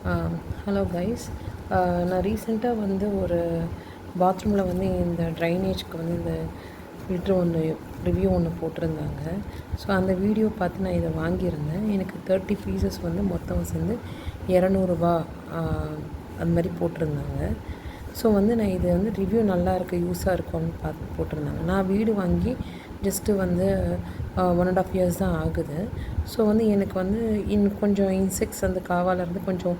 Hello guys. நான் ரீசெண்டாக வந்து ஒரு பாத்ரூமில் வந்து இந்த ட்ரைனேஜ்க்கு வந்து இந்த ஃபில்ட்ரு ஒன்று ரிவ்யூ ஒன்று போட்டிருந்தாங்க. ஸோ அந்த வீடியோ பார்த்து நான் இதை வாங்கியிருந்தேன். எனக்கு 30 பீசஸ் வந்து மொத்தம் சேர்ந்து $200 அது மாதிரி போட்டிருந்தாங்க. ஸோ வந்து நான் இது வந்து ரிவ்யூ நல்லா இருக்குது, யூஸாக இருக்கும்னு பார்த்து போட்டிருந்தாங்க. நான் வீடு வாங்கி ஜஸ்ட்டு வந்து 1.5 இயர்ஸ் தான் ஆகுது. ஸோ வந்து எனக்கு வந்து கொஞ்சம் இன்செக்ட்ஸ் அந்த காவாலேருந்து கொஞ்சம்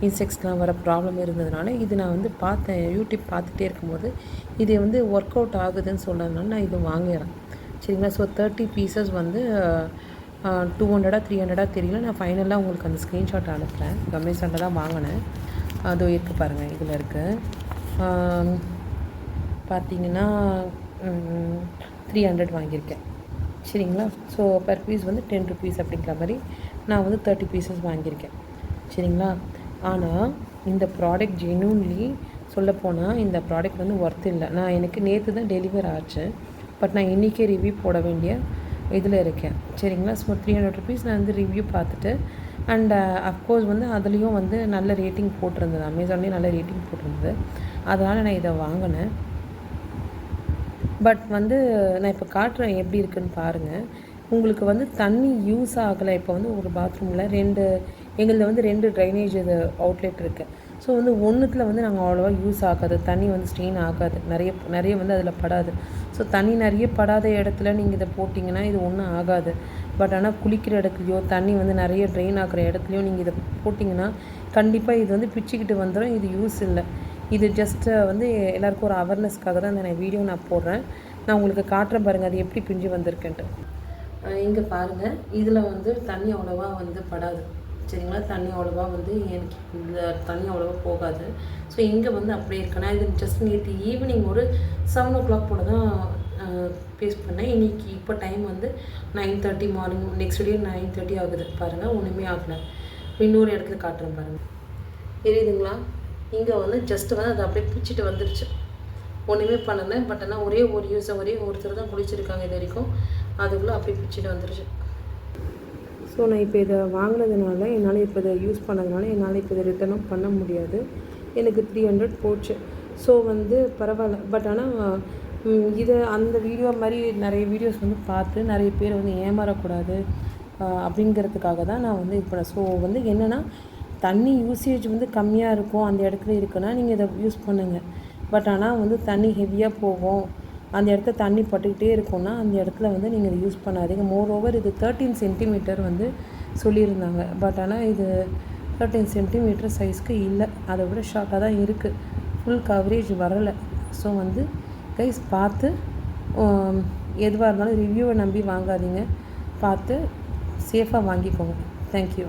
இன்செக்ட்ஸ்லாம் வர ப்ராப்ளம் இருந்ததுனால இது நான் வந்து பார்த்தேன், யூடியூப் பார்த்துட்டே இருக்கும்போது இது வந்து ஒர்க் அவுட் ஆகுதுன்னு சொன்னதுனால நான் இது வாங்குகிறேன். சரிங்களா? ஸோ 30 பீசஸ் வந்து 200 300 தெரியல. நான் ஃபைனலாக உங்களுக்கு அந்த ஸ்க்ரீன்ஷாட் அனுப்புகிறேன். அமேசானில் தான் வாங்கினேன். அதோ இருக்குது பாருங்கள், இதில் இருக்குது. பார்த்தீங்கன்னா 300 வாங்கியிருக்கேன். சரிங்களா? ஸோ பர் பீஸ் வந்து 10 rupees அப்படிங்கிற மாதிரி நான் வந்து 30 பீசஸ் வாங்கியிருக்கேன். சரிங்களா? ஆனால் இந்த ப்ராடக்ட் ஜென்யூன்லி சொல்லப்போனால் இந்த ப்ராடக்ட் வந்து ஒர்த் இல்லை. நான் எனக்கு நேற்று தான் டெலிவர் ஆச்சு, பட் நான் இன்றைக்கே ரிவ்யூ போட வேண்டிய இதில் இருக்கேன். சரிங்களா? ஸோ 300 rupees நான் வந்து ரிவ்யூ பார்த்துட்டு அண்ட் அஃப்கோர்ஸ் வந்து அதுலேயும் வந்து நல்ல ரேட்டிங் போட்டிருந்தது, அமேசான்லேயும் நல்ல ரேட்டிங் போட்டிருந்தது. அதனால் நான் இதை வாங்கினேன். பட் வந்து நான் இப்போ காட்டுறேன் எப்படி இருக்குதுன்னு பாருங்கள். உங்களுக்கு வந்து தண்ணி யூஸ் ஆகலை. இப்போ வந்து ஒரு பாத்ரூமில் எங்களில் வந்து 2 ட்ரைனேஜ் இது அவுட்லெட் இருக்குது. ஸோ வந்து ஒன்றுத்தில் வந்து நாங்கள் அவ்வளோவா யூஸ் ஆகாது, தண்ணி வந்து ஸ்ட்ரெயின் ஆகாது, நிறைய வந்து அதில் படாது. ஸோ தண்ணி நிறைய படாத இடத்துல நீங்கள் இதை போட்டிங்கன்னா இது ஒன்றும் ஆகாது. பட் ஆனால் குளிக்கிற இடத்துலையோ தண்ணி வந்து நிறைய ட்ரெயின் ஆகிற இடத்துலையோ நீங்கள் இதை போட்டிங்கன்னா கண்டிப்பாக இது வந்து பிச்சுக்கிட்டு வந்துடும். இது யூஸ் இல்லை. இது ஜஸ்ட்டு வந்து எல்லாேருக்கும் ஒரு அவேர்னஸ்க்காக தான் இந்த வீடியோ நான் போடுறேன். நான் உங்களுக்கு காட்டுறேன் பாருங்கள் அது எப்படி பிஞ்சு வந்திருக்குன்ட்டு. இங்கே பாருங்கள், இதில் வந்து தண்ணி அவ்வளோவா வந்து படாது. சரிங்களா? தண்ணி அவ்வளோவா வந்து எனக்கு இந்த தண்ணி அவ்வளோவா போகாது. ஸோ இங்கே வந்து அப்படியே இருக்குன்னா இது ஜஸ்ட் நேற்று ஈவினிங் ஒரு 7 o'clock போல் தான் பேஸ்ட் பண்ணேன். இன்றைக்கி இப்போ டைம் வந்து 9:30 மார்னிங். நெக்ஸ்ட் டே 9:30 ஆகுது. பாருங்கள், ஒன்றுமே ஆகலை. இன்னொரு இடத்துல காட்டுறேன் பாருங்கள், தெரியுதுங்களா? இங்கே வந்து ஜஸ்ட்டு வந்து அதை அப்படியே பிச்சுட்டு வந்துடுச்சு, ஒன்றுமே பண்ணலை. பட் ஆனால் ஒரே ஒருத்தர் தான் குளிச்சிருக்காங்க இது வரைக்கும். அதுக்குள்ளே அப்படியே பிச்சுட்டு வந்துடுச்சு. ஸோ நான் இப்போ இதை வாங்கினதுனால என்னால் இப்போ இதை யூஸ் பண்ணதுனால என்னால் இப்போ இதை ரிட்டர்னும் பண்ண முடியாது. எனக்கு 300 போச்சு. ஸோ வந்து பரவாயில்ல. பட் ஆனால் இதை அந்த வீடியோ மாதிரி நிறைய வீடியோஸ் வந்து பார்த்து நிறைய பேர் வந்து ஏமாறக்கூடாது அப்படிங்கிறதுக்காக தான் நான் வந்து இது பண்ணேன். ஸோ வந்து என்னென்னா தண்ணி யூசேஜ் வந்து கம்மியாக இருக்கும் அந்த இடத்துல இருக்குன்னா நீங்கள் இதை யூஸ் பண்ணுங்கள். பட் ஆனால் வந்து தண்ணி ஹெவியாக போகும், அந்த இடத்துல தண்ணி பட்டுக்கிட்டே இருக்கும்னா அந்த இடத்துல வந்து நீங்கள் இதை யூஸ் பண்ணாதீங்க. மோரோவர் இது 13 சென்டிமீட்டர் வந்து சொல்லியிருந்தாங்க. பட் ஆனால் இது 13 சென்டிமீட்டர் சைஸ்க்கு இல்லை, அதை விட ஷார்ட்டாக தான் இருக்குது. ஃபுல் கவரேஜ் வரலை. ஸோ வந்து கைஸ் பார்த்து எதுவாக இருந்தாலும் ரிவ்யூவை நம்பி வாங்காதீங்க. பார்த்து சேஃபாக வாங்கிக்கோங்க. தேங்க்யூ.